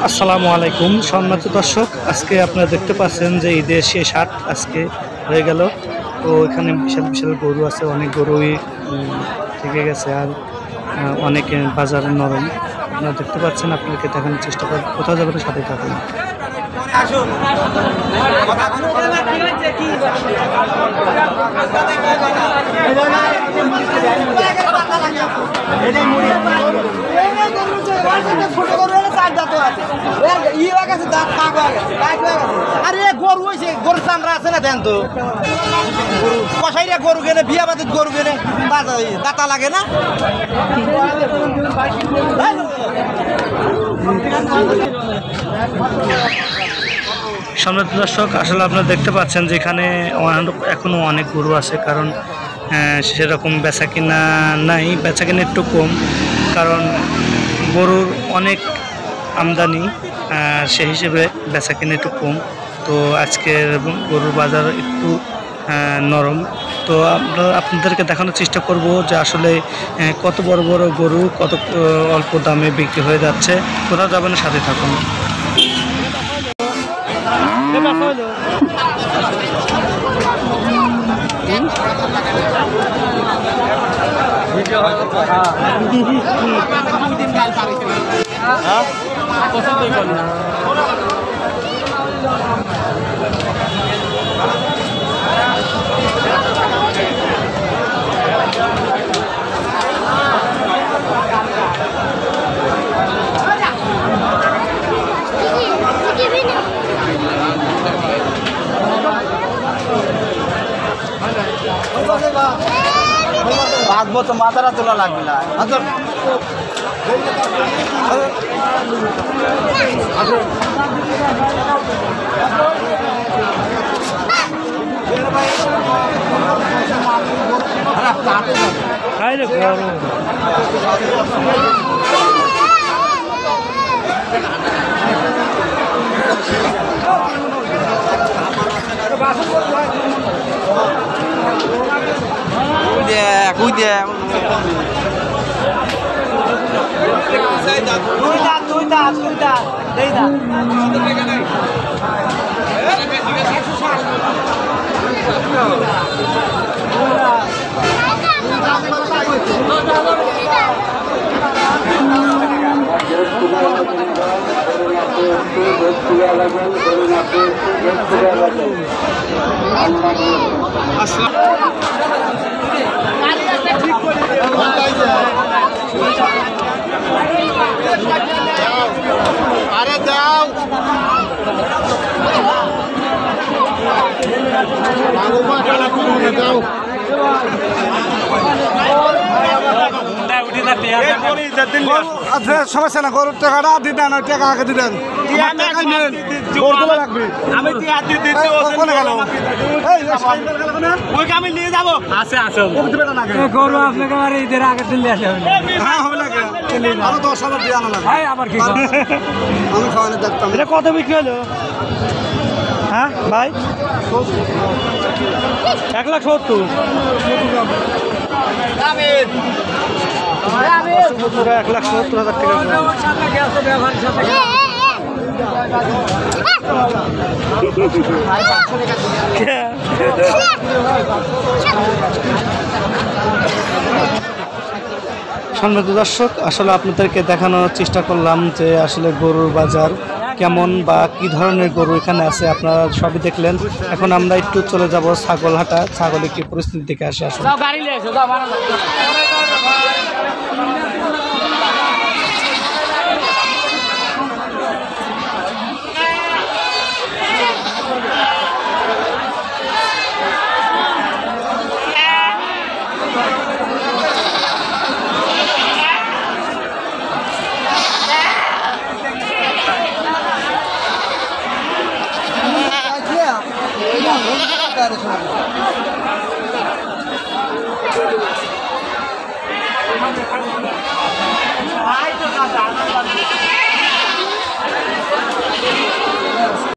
আসসালামু আলাইকুম সম্মানিত দর্শক, আজকে আপনারা দেখতে পাচ্ছেন যে ঈদের শেষ হাট আজকে হয়ে গেল। তো এখানে বিশাল বিশাল গরু আছে, অনেক গরুই থেকে গেছে, আর অনেক বাজার নরম আপনারা দেখতে পাচ্ছেন। আপনাকে দেখানোর চেষ্টা করেন, কোথাও যাবেন সাথে থাকুন। আরে গরু হয়েছে, গরুর চামড়া আছে না দেন তো, কষাইরা গরু কেনে, বিয়া বাতিত গরু কেনে, দাতা লাগে না। সম্মানিত দর্শক, আসলে আপনারা দেখতে পাচ্ছেন যে এখানে এখনও অনেক গরু আছে, কারণ সেরকম বেচা কিনা নাই, বেচা কিনা একটু কম, কারণ গরুর অনেক আমদানি, সেই হিসেবে বেচা কিনা একটু কম। তো আজকের গরুর বাজার একটু নরম। তো আপনাদেরকে দেখানোর চেষ্টা করব যে আসলে কত বড় বড় গরু কত অল্প দামে বিক্রি হয়ে যাচ্ছে। কোথাও যাবেন, সাথে থাকুন। বাঁধবো তো, মাথাটা তোলা লাগবে না। আরে যাও সমস্যা না, গরুর টাকাটা দিতেন, ওই টাকা আগে দিতেন। আমি নিয়ে যাবো, গরু আপনাকে ঈদের আগে দিল্লি আসে। হ্যাঁ হবে লাগে, আরো 10,000 দিয়ে আনা লাগে। আমার কি আমি খাওয়ানো দেখতাম। এটা কত বিক্রি হলো? হ্যাঁ ভাই, 1,70,000। 1,70,000 টাকা। সম্মানিত দর্শক, আসলে আপনাদেরকে দেখানোর চেষ্টা করলাম যে আসলে গরুর বাজার কেমন বা কি ধরনের গরু এখানে আছে, আপনারা সবই দেখলেন। এখন আমরা একটু চলে যাব ছাগলহাটা, ছাগলে কি পরিস্থিতি দেখে আসে। আসুন।